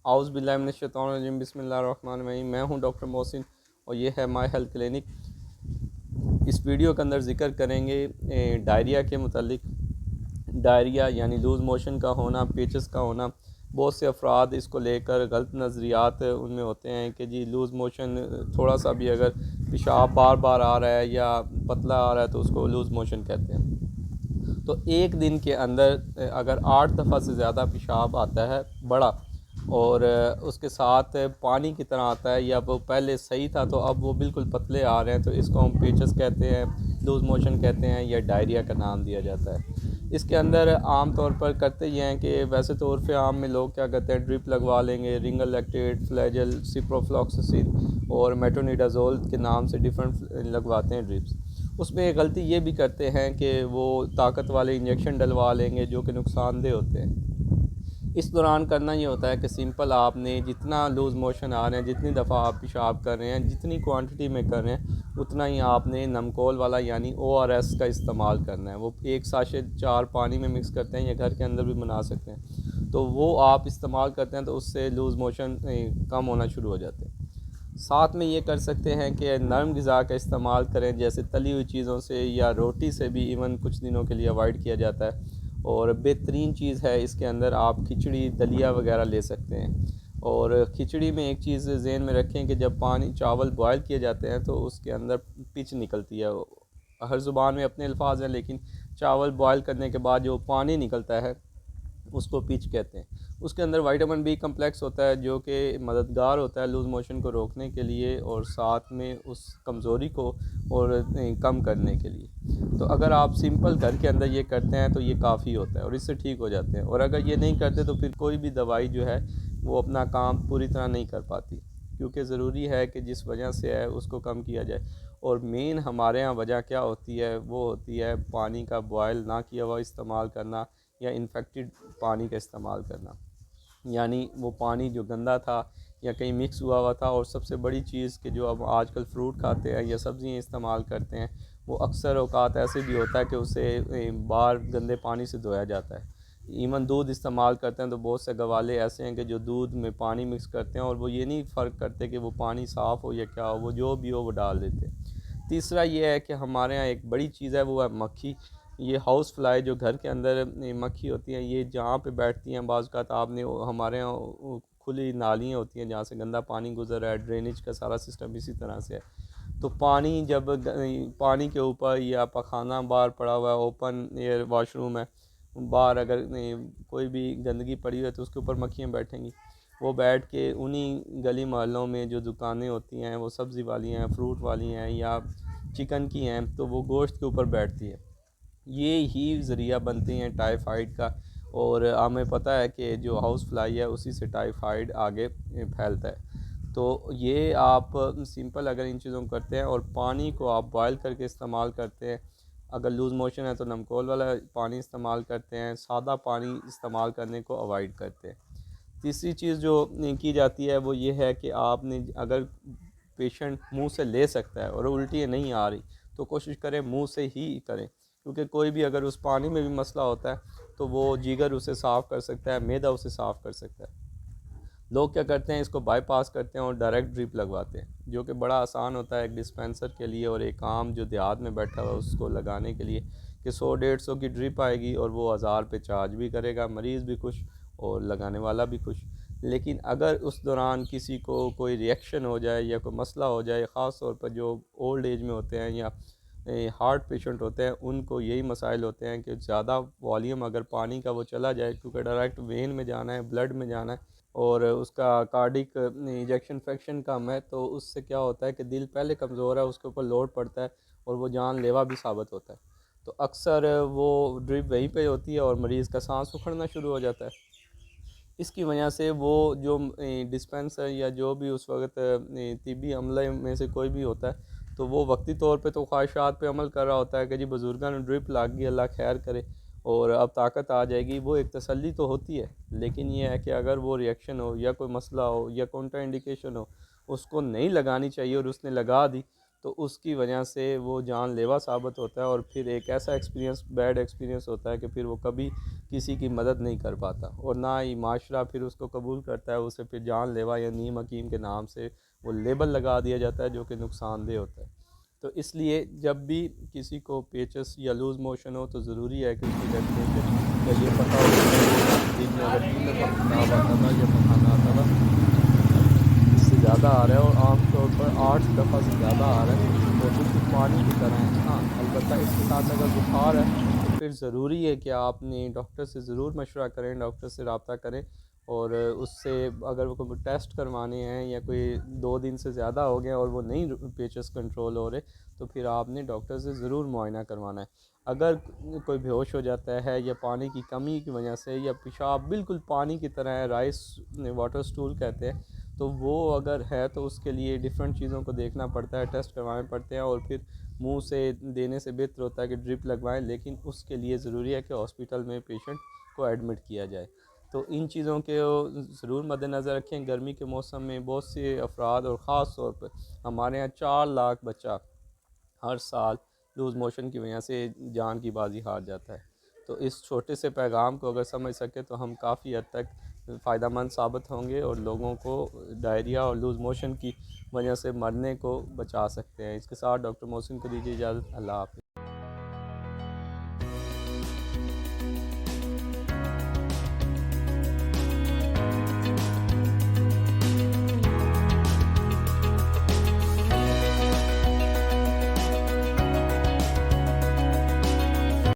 आउज़ बिल्लाहि मिनश शैतानिर रजीम बिस्मिल्लाहिर रहमानिर रहीम। मैं हूं डॉक्टर मोहसिन और ये है माय हेल्थ क्लिनिक। इस वीडियो के अंदर ज़िक्र करेंगे डायरिया के मुतालिक। डायरिया यानी लूज़ मोशन का होना, पेचेस का होना। बहुत से अफराद इसको लेकर गलत नज़रियात उनमें होते हैं कि जी लूज़ मोशन थोड़ा सा भी अगर पेशाब बार बार आ रहा है या पतला आ रहा है तो उसको लूज़ मोशन कहते हैं। तो एक दिन के अंदर अगर 8 दफ़ा से ज़्यादा पेशाब आता है बड़ा और उसके साथ पानी की तरह आता है या वो पहले सही था तो अब वो बिल्कुल पतले आ रहे हैं, तो इसको हम पेचेस कहते हैं, लूज़ मोशन कहते हैं या डायरिया का नाम दिया जाता है। इसके अंदर आम तौर पर करते ये हैं कि वैसे तो उर्फ़ आम में लोग क्या करते हैं, ड्रिप लगवा लेंगे, रिंगल लैक्टेट, फ्लैजल, सिप्रोफ्लॉक्सासिन और मेट्रोनिडाज़ोल के नाम से डिफरेंट लगवाते हैं ड्रिप्स। उसमें गलती ये भी करते हैं कि वो ताकत वाले इंजेक्शन डलवा लेंगे जो कि नुकसानदेह होते हैं। इस दौरान करना ये होता है कि सिंपल आपने जितना लूज़ मोशन आ रहे हैं, जितनी दफ़ा आप पेशाब कर रहे हैं, जितनी क्वांटिटी में कर रहे हैं, उतना ही आपने नमकोल वाला यानी ORS का इस्तेमाल करना है। वो एक साशे 4 पानी में मिक्स करते हैं या घर के अंदर भी बना सकते हैं। तो वो आप इस्तेमाल करते हैं तो उससे लूज़ मोशन कम होना शुरू हो जाते हैं। साथ में ये कर सकते हैं कि नरम ग़िज़ा का इस्तेमाल करें, जैसे तली हुई चीज़ों से या रोटी से भी इवन कुछ दिनों के लिए अवॉइड किया जाता है। और बेहतरीन चीज़ है इसके अंदर आप खिचड़ी दलिया वगैरह ले सकते हैं। और खिचड़ी में एक चीज़ ज़हन में रखें कि जब पानी चावल बॉयल किए जाते हैं तो उसके अंदर पिच निकलती है। हर ज़ुबान में अपने अल्फाज हैं, लेकिन चावल बॉयल करने के बाद जो पानी निकलता है उसको पिच कहते हैं। उसके अंदर विटामिन बी कम्प्लेक्स होता है जो कि मददगार होता है लूज़ मोशन को रोकने के लिए और साथ में उस कमज़ोरी को और कम करने के लिए। तो अगर आप सिंपल घर के अंदर ये करते हैं तो ये काफ़ी होता है और इससे ठीक हो जाते हैं। और अगर ये नहीं करते तो फिर कोई भी दवाई जो है वो अपना काम पूरी तरह नहीं कर पाती, क्योंकि ज़रूरी है कि जिस वजह से है उसको कम किया जाए। और मेन हमारे यहाँ वजह क्या होती है, वो होती है पानी का बॉयल ना किया हुआ इस्तेमाल करना या इन्फेक्टेड पानी का इस्तेमाल करना। यानी वो पानी जो गंदा था या कहीं मिक्स हुआ हुआ था। और सबसे बड़ी चीज़ कि जो अब आजकल फ्रूट खाते हैं या सब्ज़ियाँ इस्तेमाल करते हैं, वो अक्सर औक़ात ऐसे भी होता है कि उसे बाहर गंदे पानी से धोया जाता है। इवन दूध इस्तेमाल करते हैं तो बहुत से गवाले ऐसे हैं कि जो दूध में पानी मिक्स करते हैं और वो ये नहीं फ़र्क करते कि वो पानी साफ़ हो या क्या हो, वो जो भी हो वो डाल देते हैं। तीसरा ये है कि हमारे यहाँ एक बड़ी चीज़ है, वो है मक्खी। ये हाउस फ्लाई जो घर के अंदर मक्खी होती हैं, ये जहाँ पे बैठती हैं बाज़ औक़ात आपने हमारे यहाँ खुली नालियाँ होती हैं जहाँ से गंदा पानी गुज़र रहा है, ड्रेनेज का सारा सिस्टम इसी तरह से है। तो पानी जब पानी के ऊपर या पखाना बाहर पड़ा हुआ है, ओपन एयर वॉशरूम है, बाहर अगर कोई भी गंदगी पड़ी हुई है तो उसके ऊपर मक्खियाँ बैठेंगी। वो बैठ के उन्हीं गली मोहल्लों में जो दुकानें होती हैं, वो सब्ज़ी वाली हैं, फ्रूट वाली हैं या चिकन की हैं, तो वो गोश्त के ऊपर बैठती है। ये ही ज़रिया बनती हैं टाइफाइड का। और हमें पता है कि जो हाउस फ्लाई है उसी से टाइफाइड आगे फैलता है। तो ये आप सिंपल अगर इन चीज़ों को करते हैं और पानी को आप बॉयल करके इस्तेमाल करते हैं, अगर लूज़ मोशन है तो नमकोल वाला पानी इस्तेमाल करते हैं, सादा पानी इस्तेमाल करने को अवॉइड करते हैं। तीसरी चीज़ जो की जाती है वो ये है कि आपने अगर पेशेंट मुंह से ले सकता है और उल्टी नहीं आ रही तो कोशिश करें मुंह से ही करें, क्योंकि कोई भी अगर उस पानी में भी मसला होता है तो वो जिगर उसे साफ़ कर सकता है, मैदा उसे साफ़ कर सकता है। लोग क्या करते हैं, इसको बाईपास करते हैं और डायरेक्ट ड्रिप लगवाते हैं, जो कि बड़ा आसान होता है एक डिस्पेंसर के लिए और एक आम जो देहात में बैठा हुआ है उसको लगाने के लिए, कि 100-150 की ड्रिप आएगी और वो 1000 पे चार्ज भी करेगा, मरीज़ भी खुश और लगाने वाला भी खुश। लेकिन अगर उस दौरान किसी को कोई रिएक्शन हो जाए या कोई मसला हो जाए, ख़ास तौर पर जो ओल्ड एज में होते हैं या हार्ट पेशेंट होते हैं, उनको यही मसाइल होते हैं कि ज़्यादा वॉल्यूम अगर पानी का वो चला जाए, क्योंकि डायरेक्ट वेन में जाना है, ब्लड में जाना है और उसका कार्डिक इजेक्शन फ्रैक्शन कम है, तो उससे क्या होता है कि दिल पहले कमज़ोर है, उसके ऊपर लोड पड़ता है और वो जानलेवा भी साबित होता है। तो अक्सर वो ड्रिप वहीं पे होती है और मरीज़ का सांस उखड़ना शुरू हो जाता है। इसकी वजह से वो जो डिस्पेंसर या जो भी उस वक़्त तिब्बी अमले में से कोई भी होता है, तो वो वक्ती तौर पे तो ख्वाहिशात पे अमल कर रहा होता है कि जी बुज़ुर्गां ने ड्रिप लग गई, अल्लाह खैर करे और अब ताकत आ जाएगी। वो एक तसल्ली तो होती है, लेकिन ये है कि अगर वो रिएक्शन हो या कोई मसला हो या काउंटर इंडिकेशन हो, उसको नहीं लगानी चाहिए और उसने लगा दी, तो उसकी वजह से वो जानलेवा साबित होता है, और फिर एक ऐसा एक्सपीरियंस, बैड एक्सपीरियंस होता है कि फिर वो कभी किसी की मदद नहीं कर पाता, और ना ही माशरा फिर उसको कबूल करता है। उसे फिर जानलेवा या नीम हकीम के नाम से वो लेबल लगा दिया जाता है, जो कि नुकसानदेह होता है। तो इसलिए जब भी किसी को पेचस या लूज़ मोशन हो तो ज़रूरी है कि उसकी डेस्टिनेशन या ये पता हो कि दिन में अगर 3 दफ़ा पेशाब आता था या पखाना आता था, इससे ज़्यादा आ रहा है और आम तौर पर 8 दफ़ा से ज़्यादा आ रहा है और बिल्कुल पानी की तरह है। हाँ, अलबत्ता इसके साथ अगर बुखार है तो फिर ज़रूरी है कि आपने डॉक्टर से ज़रूर मशवरा करें, डॉक्टर से रब्ता करें, और उससे अगर वो कोई टेस्ट करवाने हैं या कोई 2 दिन से ज़्यादा हो गया और वो नहीं पेचेस कंट्रोल हो रहे, तो फिर आपने डॉक्टर से ज़रूर मुआयना करवाना है। अगर कोई बेहोश हो जाता है या पानी की कमी की वजह से, या पेशाब बिल्कुल पानी की तरह है, राइस वाटर स्टूल कहते हैं, तो वो अगर है तो उसके लिए डिफरेंट चीज़ों को देखना पड़ता है, टेस्ट करवाने पड़ते हैं, और फिर मुंह से देने से बेहतर होता है कि ड्रिप लगवाएं, लेकिन उसके लिए ज़रूरी है कि हॉस्पिटल में पेशेंट को एडमिट किया जाए। तो इन चीज़ों के ज़रूर मद्देनज़र रखें। गर्मी के मौसम में बहुत से अफराद, और ख़ास तौर पर हमारे यहाँ 4 लाख बच्चा हर साल लूज़ मोशन की वजह से जान की बाजी हार जाता है। तो इस छोटे से पैगाम को अगर समझ सके तो हम काफ़ी हद तक फ़ायदेमंद साबित होंगे, और लोगों को डायरिया और लूज़ मोशन की वजह से मरने को बचा सकते हैं। इसके साथ डॉक्टर मोहसिन को दीजिए इजाज़त। अल्लाह हाफ़िज़।